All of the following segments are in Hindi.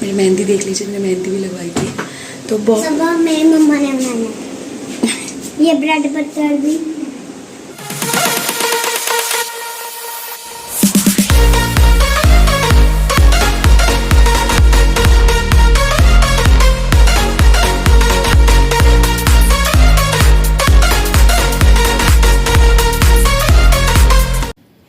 मेरी मेहंदी देख लीजिए, मैंने मेहंदी भी लगवाई थी। तो बहुत मेरी मम्मा ने बनाया ये ब्रेड बटर भी।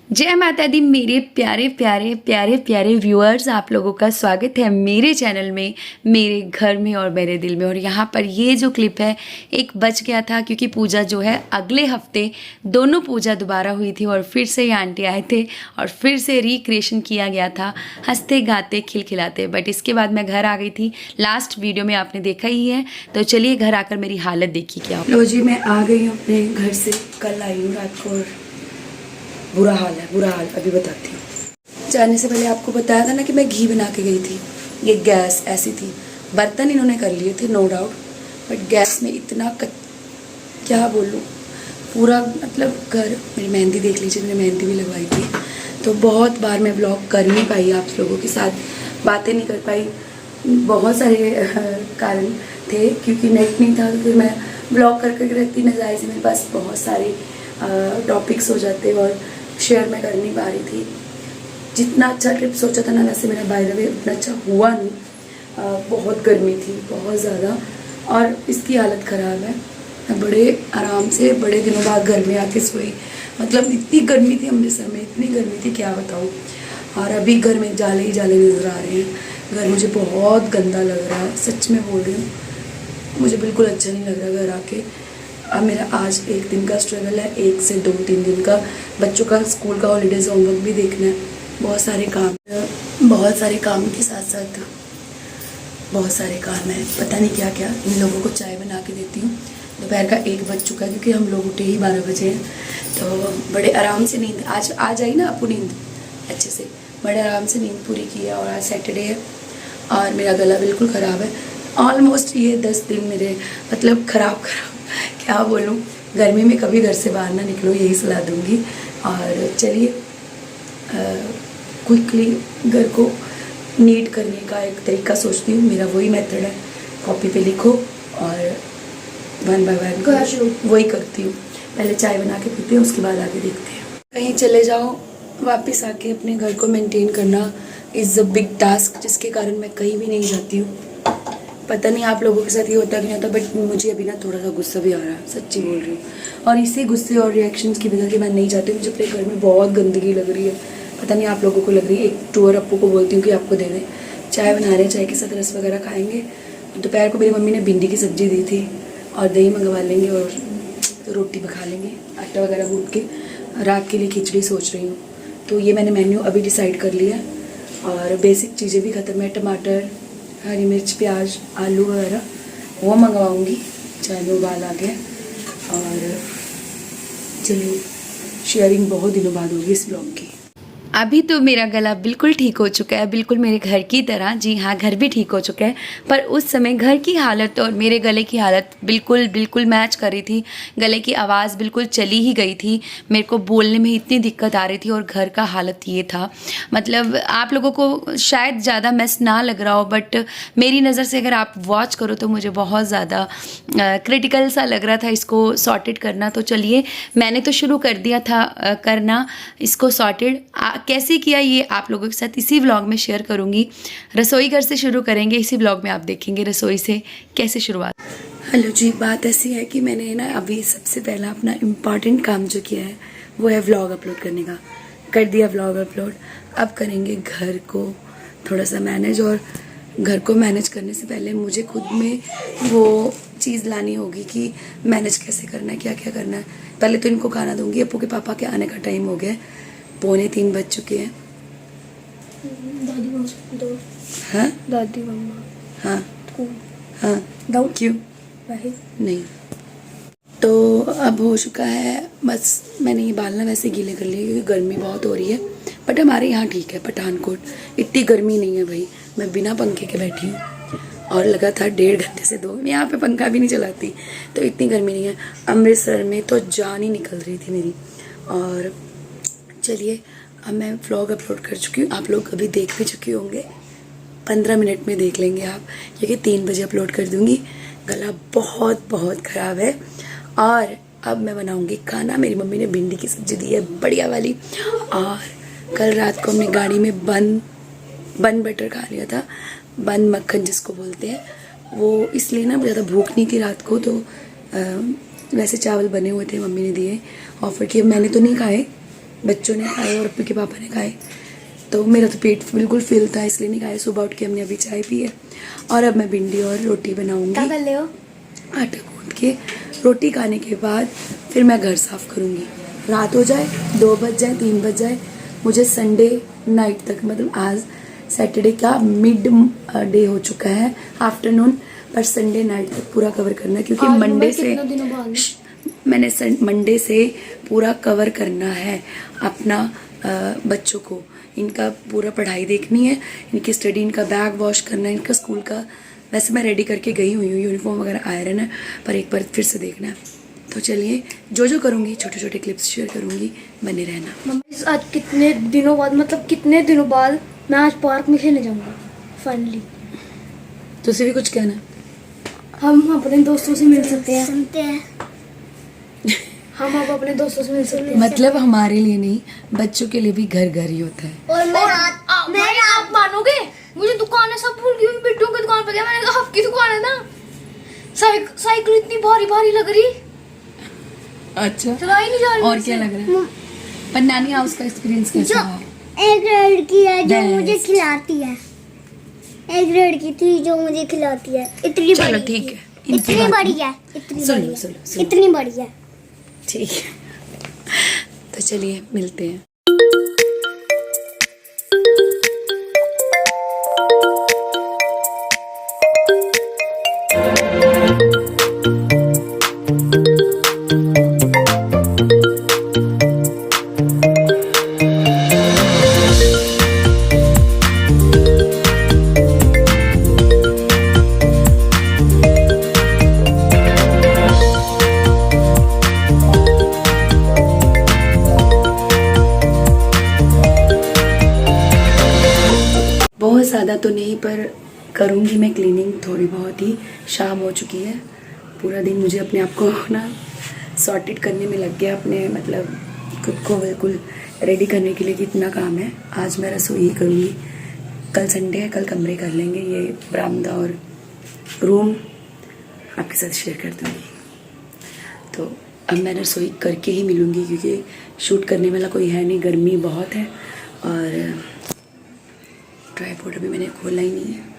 जय माता दी मेरे प्यारे प्यारे प्यारे प्यारे व्यूअर्स, आप लोगों का स्वागत है मेरे चैनल में, मेरे घर में और मेरे दिल में। और यहाँ पर ये जो क्लिप है एक बच गया था, क्योंकि पूजा जो है अगले हफ्ते दोनों पूजा दोबारा हुई थी और फिर से ये आंटी आए थे और फिर से रिक्रिएशन किया गया था हंसते गाते खिलखिलाते। बट इसके बाद मैं घर आ गई थी, लास्ट वीडियो में आपने देखा ही है। तो चलिए घर आकर मेरी हालत देखिए क्या हो। लो जी, मैं आ गई हूँ अपने घर से। कल आई हूँ रात को और बुरा हाल है, बुरा हाल अभी बताती हूँ। जाने से पहले आपको बताया था ना कि मैं घी बना के गई थी। ये गैस ऐसी थी, बर्तन इन्होंने कर लिए थे नो डाउट, बट गैस में इतना क्या बोलूँ, पूरा मतलब घर। मेरी मेहंदी देख लीजिए, मैंने मेहंदी भी लगवाई थी। तो बहुत बार मैं ब्लॉग कर नहीं पाई, आप लोगों के साथ बातें नहीं कर पाई, बहुत सारे कारण थे, क्योंकि नेट नहीं था। तो फिर मैं ब्लॉग करके रखती न, जाहिर से मेरे पास बहुत सारे टॉपिक्स हो जाते और शेयर मैं कर नहीं पा रही थी। जितना अच्छा ट्रिप सोचा था ना, वैसे मेरा बाय द वे उतना अच्छा हुआ नहीं। बहुत गर्मी थी, बहुत ज़्यादा, और इसकी हालत ख़राब है। मैं बड़े आराम से बड़े दिनों बाद घर में आके सोई। मतलब इतनी गर्मी थी अमृतसर में, इतनी गर्मी थी क्या बताऊँ। और अभी घर में जाले ही जाले नज़र आ रहे हैं। घर मुझे बहुत गंदा लग रहा है, सच में बोल रही हूँ। मुझे बिल्कुल अच्छा नहीं लग रहा घर आके। अब मेरा आज एक दिन का स्ट्रगल है, 1 से 2-3 दिन का। बच्चों का स्कूल का हॉलीडेज होमवर्क भी देखना है, बहुत सारे काम के साथ साथ बहुत सारे काम है, पता नहीं क्या क्या। इन लोगों को चाय बना के देती हूँ। दोपहर का 1 बज चुका है, क्योंकि हम लोग उठे ही 12 बजे हैं। तो बड़े आराम से नींद आज आई ना आपको, नींद अच्छे से, बड़े आराम से नींद पूरी की है। और आज सैटरडे है और मेरा गला बिल्कुल ख़राब है। ऑलमोस्ट ये 10 दिन मेरे मतलब ख़राब क्या बोलूँ। गर्मी में कभी घर से बाहर ना निकलो, यही सलाह दूँगी। और चलिए क्विकली घर को नीट करने का एक तरीका सोचती हूँ। मेरा वही मेथड है, कॉपी पे लिखो और 1 बाय 1 वही करती हूँ। पहले चाय बना के पीते हैं, उसके बाद आगे देखते हैं। कहीं चले जाओ, वापस आके अपने घर को मेंटेन करना इज़ अ बिग टास्क, जिसके कारण मैं कहीं भी नहीं जाती हूँ। पता नहीं आप लोगों के साथ ये होता कि नहीं होता, बट मुझे अभी ना थोड़ा सा गुस्सा भी आ रहा है, सच्ची बोल रही हूँ। और इसी गुस्से और रिएक्शंस की वजह से मैं नहीं चाहती हूँ। मुझे अपने घर में बहुत गंदगी लग रही है, पता नहीं आप लोगों को लग रही है। एक टूर अप्पू को बोलती हूँ कि आपको दे दें, चाय बना रहे हैं, चाय के साथ रस वगैरह खाएंगे। दोपहर को मेरी मम्मी ने भिंडी की सब्जी दी थी और दही मंगवा लेंगे और रोटी भी खा लेंगे, आटा वगैरह गूँथ के। रात के लिए खिचड़ी सोच रही हूँ। तो ये मैंने मेन्यू अभी डिसाइड कर लिया और बेसिक चीज़ें भी ख़त्म है। टमाटर, हरी मिर्च, प्याज, आलू वगैरह वो मंगवाऊंगी, चाय में उबाल आ गया। और चलिए, शेयरिंग बहुत दिनों बाद होगी इस ब्लॉग की। अभी तो मेरा गला बिल्कुल ठीक हो चुका है, बिल्कुल मेरे घर की तरह। जी हाँ, घर भी ठीक हो चुका है। पर उस समय घर की हालत और मेरे गले की हालत बिल्कुल मैच कर रही थी। गले की आवाज़ बिल्कुल चली ही गई थी, मेरे को बोलने में इतनी दिक्कत आ रही थी। और घर का हालत ये था, मतलब आप लोगों को शायद ज़्यादा मैस ना लग रहा हो, बट मेरी नज़र से अगर आप वॉच करो तो मुझे बहुत ज़्यादा क्रिटिकल सा लग रहा था इसको सॉर्टेड करना। तो चलिए, मैंने तो शुरू कर दिया था करना इसको सॉर्टेड। कैसे किया ये आप लोगों के साथ इसी व्लॉग में शेयर करूँगी। रसोई घर से शुरू करेंगे, इसी व्लॉग में आप देखेंगे रसोई से कैसे शुरुआत। हेलो जी, बात ऐसी है कि मैंने ना अभी सबसे पहला अपना इम्पॉर्टेंट काम जो किया है वो है व्लॉग अपलोड करने का। कर दिया व्लॉग अपलोड। अब करेंगे घर को थोड़ा सा मैनेज। और घर को मैनेज करने से पहले मुझे खुद में वो चीज़ लानी होगी कि मैनेज कैसे करना है, क्या क्या करना है। पहले तो इनको खाना दूंगी। अप्पू के पापा के आने का टाइम हो गया है, 2:45 बज चुके हैं। हाँ दादी मम्मा हाँ हाँ, क्यों नहीं। तो अब हो चुका है, बस मैंने ये बाल ना वैसे गीले कर लिए क्योंकि गर्मी बहुत हो रही है। बट हमारे यहाँ ठीक है, पठानकोट इतनी गर्मी नहीं है भाई। मैं बिना पंखे के बैठी हूँ और लगातार 1.5 घंटे से 2, मैं यहाँ पे पंखा भी नहीं चलाती, तो इतनी गर्मी नहीं है। अमृतसर में तो जान ही निकल रही थी मेरी। और चलिए, अब मैं व्लॉग अपलोड कर चुकी हूँ, आप लोग अभी देख भी चुके होंगे। 15 मिनट में देख लेंगे आप, क्योंकि 3 बजे अपलोड कर दूंगी। गला बहुत बहुत ख़राब है। और अब मैं बनाऊंगी खाना। मेरी मम्मी ने भिंडी की सब्ज़ी दी है बढ़िया वाली। और कल रात को हमने गाड़ी में बन बटर खा लिया था, बन मक्खन जिसको बोलते हैं। वो इसलिए ना ज़्यादा भूख नहीं थी रात को, तो वैसे चावल बने हुए थे, मम्मी ने दिए, ऑफ़र किए। मैंने तो नहीं खाए, बच्चों ने खाए और अप्पू के पापा ने खाए। तो मेरा तो पेट बिल्कुल फिल था, इसलिए नहीं खाए। सुबह उठ के हमने अभी चाय पी है। और अब मैं भिंडी और रोटी बनाऊंगी। क्या कर ले हो? आटा गूंद के रोटी खाने के बाद फिर मैं घर साफ़ करूंगी। रात हो जाए, 2 बज जाए, 3 बज जाए, मुझे संडे नाइट तक, मतलब आज सैटरडे का मिड डे हो चुका है, आफ्टरनून, पर संडे नाइट तक पूरा कवर करना है, क्योंकि मंडे से मैंने मंडे से पूरा कवर करना है अपना बच्चों को। इनका पूरा पढ़ाई देखनी है, इनकी स्टडी, इनका बैग वॉश करना है, इनका स्कूल का। वैसे मैं रेडी करके गई हुई हूँ, यूनिफॉर्म वगैरह आयरन है, पर एक बार फिर से देखना है। तो चलिए, जो जो करूँगी छोटे छोटे क्लिप्स शेयर करूँगी, बने रहना। मम्मी आज कितने दिनों बाद, मतलब कितने दिनों बाद मैं आज पार्क में खेलने जाऊंगा फाइनली। तुझसे भी कुछ कहना? हम अपने दोस्तों से मिल सकते हैं। हम अब अपने दोस्तों से मिल सकते हैं। मतलब हमारे लिए नहीं, बच्चों के लिए भी घर घर ही होता है। और मैं आप मानोगे, मुझे दुकानें सब भूल गई। बिट्टू की दुकान पर गया, मैंने कहा आपकी दुकान है ना। साइकिल इतनी भारी भारी लग रही, अच्छा चलाई नहीं जा रही। और क्या लग रहा है? पर नानी हाउस का एक्सपीरियंस कैसा है? एक लड़की है जो Yes. मुझे खिलाती है। एक लड़की थी जो मुझे खिलाती है। इतनी चलो बड़ी ठीक थी। है, इनकी इतनी बात बड़ी नहीं। है, इतनी सुनो, बड़ी है, सुनो, सुनो। इतनी बड़ी है। ठीक है, तो चलिए मिलते हैं। बहुत ज़्यादा तो नहीं, पर करूँगी मैं क्लीनिंग थोड़ी बहुत ही। शाम हो चुकी है, पूरा दिन मुझे अपने आप को ना सॉर्टेड करने में लग गया, अपने मतलब खुद को बिल्कुल रेडी करने के लिए। कितना काम है। आज मैं रसोई करूँगी, कल संडे है, कल कमरे कर लेंगे। ये बरामदा और रूम आपके साथ शेयर कर दूँगी। तो अब मैं रसोई करके ही मिलूँगी, क्योंकि शूट करने वाला कोई है नहीं, गर्मी बहुत है। और ट्राइपॉड अभी मैंने खोला ही नहीं है।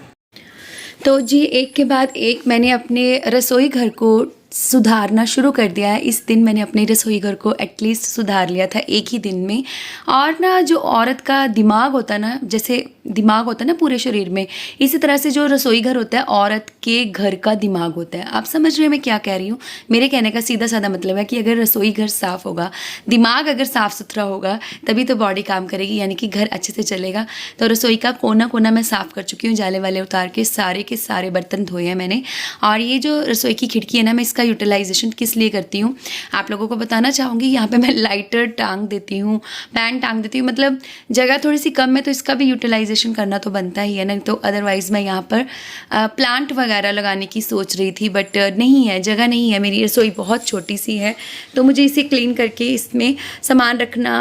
तो जी, एक के बाद एक मैंने अपने रसोई घर को सुधारना शुरू कर दिया है। इस दिन मैंने अपने रसोई घर को एटलीस्ट सुधार लिया था एक ही दिन में। और ना जो औरत का दिमाग होता है ना, जैसे दिमाग होता है ना पूरे शरीर में, इसी तरह से जो रसोई घर होता है औरत के घर का दिमाग होता है। आप समझ रहे हैं मैं क्या कह रही हूँ? मेरे कहने का सीधा साधा मतलब है कि अगर रसोई घर साफ़ होगा, दिमाग अगर साफ़ सुथरा होगा, तभी तो बॉडी काम करेगी, यानी कि घर अच्छे से चलेगा। तो रसोई का कोना कोना मैं साफ़ कर चुकी हूँ, जाले वाले उतार के सारे बर्तन धोए हैं मैंने। और ये जो रसोई की खिड़की है ना, मैं इसका यूटिलाइजेशन किस लिए करती हूँ आप लोगों को बताना चाहूँगी। यहाँ पे मैं लाइटर टांग देती हूँ, पैन टांग देती हूँ, मतलब जगह थोड़ी सी कम है तो इसका भी यूटिलाइजेशन करना तो बनता ही है ना। तो अदरवाइज़ मैं यहाँ पर प्लांट वगैरह लगाने की सोच रही थी, बट नहीं है, जगह नहीं है। मेरी रसोई बहुत छोटी सी है, तो मुझे इसे क्लीन करके इसमें सामान रखना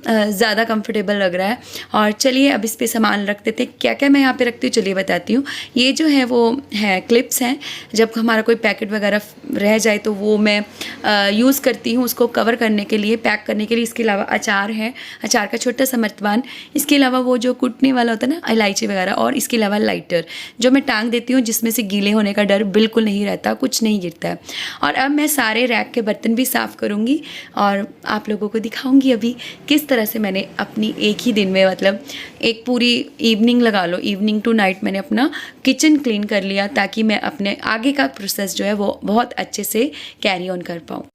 ज़्यादा कंफर्टेबल लग रहा है। और चलिए अब इस पे सामान रख देते हैं। क्या क्या मैं यहाँ पे रखती हूँ चलिए बताती हूँ। ये जो है वो है क्लिप्स हैं, जब हमारा कोई पैकेट वगैरह रह जाए तो वो मैं यूज़ करती हूँ उसको कवर करने के लिए, पैक करने के लिए। इसके अलावा अचार है, अचार का छोटा सा मर्तबान। इसके अलावा वो जो कूटने वाला होता है ना, इलायची वगैरह। और इसके अलावा लाइटर जो मैं टांग देती हूँ, जिसमें से गीले होने का डर बिल्कुल नहीं रहता, कुछ नहीं गिरता है। और अब मैं सारे रैक के बर्तन भी साफ़ करूँगी और आप लोगों को दिखाऊँगी अभी किस तरह से मैंने अपनी एक ही दिन में, मतलब एक पूरी इवनिंग लगा लो, इवनिंग टू नाइट मैंने अपना किचन क्लीन कर लिया, ताकि मैं अपने आगे का प्रोसेस जो है वो बहुत अच्छे से कैरी ऑन कर पाऊँ।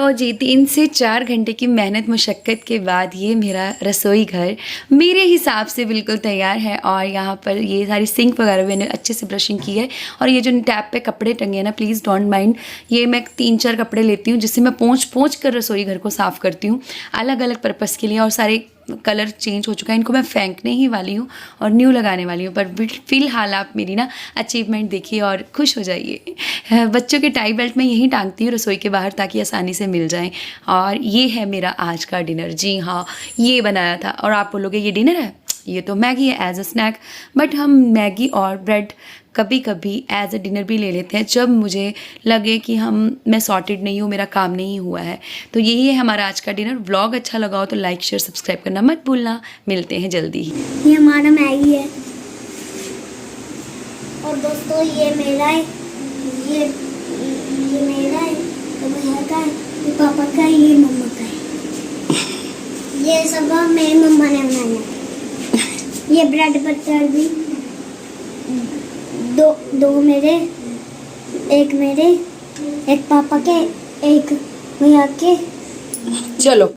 लो जी, 3 से 4 घंटे की मेहनत मुशक्क़त के बाद ये मेरा रसोई घर मेरे हिसाब से बिल्कुल तैयार है। और यहाँ पर ये सारी सिंक वगैरह मैंने अच्छे से ब्रशिंग की है। और ये जो टैप पे कपड़े टंगे हैं ना, प्लीज़ डोंट माइंड, ये मैं 3-4 कपड़े लेती हूँ जिससे मैं पोंछ कर रसोई घर को साफ़ करती हूँ अलग अलग पर्पज़ के लिए। और सारे कलर चेंज हो चुका है, इनको मैं फेंकने ही वाली हूँ और न्यू लगाने वाली हूँ। पर फ़िलहाल आप मेरी ना अचीवमेंट देखिए और खुश हो जाइए। बच्चों के टाई बेल्ट में यहीं टांगती हूँ रसोई के बाहर ताकि आसानी से मिल जाएं। और ये है मेरा आज का डिनर। जी हाँ, ये बनाया था। और आप बोलोगे ये डिनर है? ये तो मैगी है एज अ स्नैक। बट हम मैगी और ब्रेड कभी कभी एज अ डिनर भी ले लेते हैं जब मुझे लगे कि मैं सॉर्टेड नहीं हूँ, मेरा काम नहीं हुआ है। तो यही है हमारा आज का डिनर। व्लॉग अच्छा लगा हो तो लाइक शेयर सब्सक्राइब करना मत भूलना। मिलते हैं जल्दी ही। ये हमारा मैगी है। और दोस्तों ये मेरा है, ये मेरा है, ये भैया का है, ये पापा का है, ये मम्मा का है। ये सब मेरी मम्मा ने बनाया। ये ब्रेड बटर भी दो मेरे, एक मेरे, एक पापा के, एक भैया के। चलो।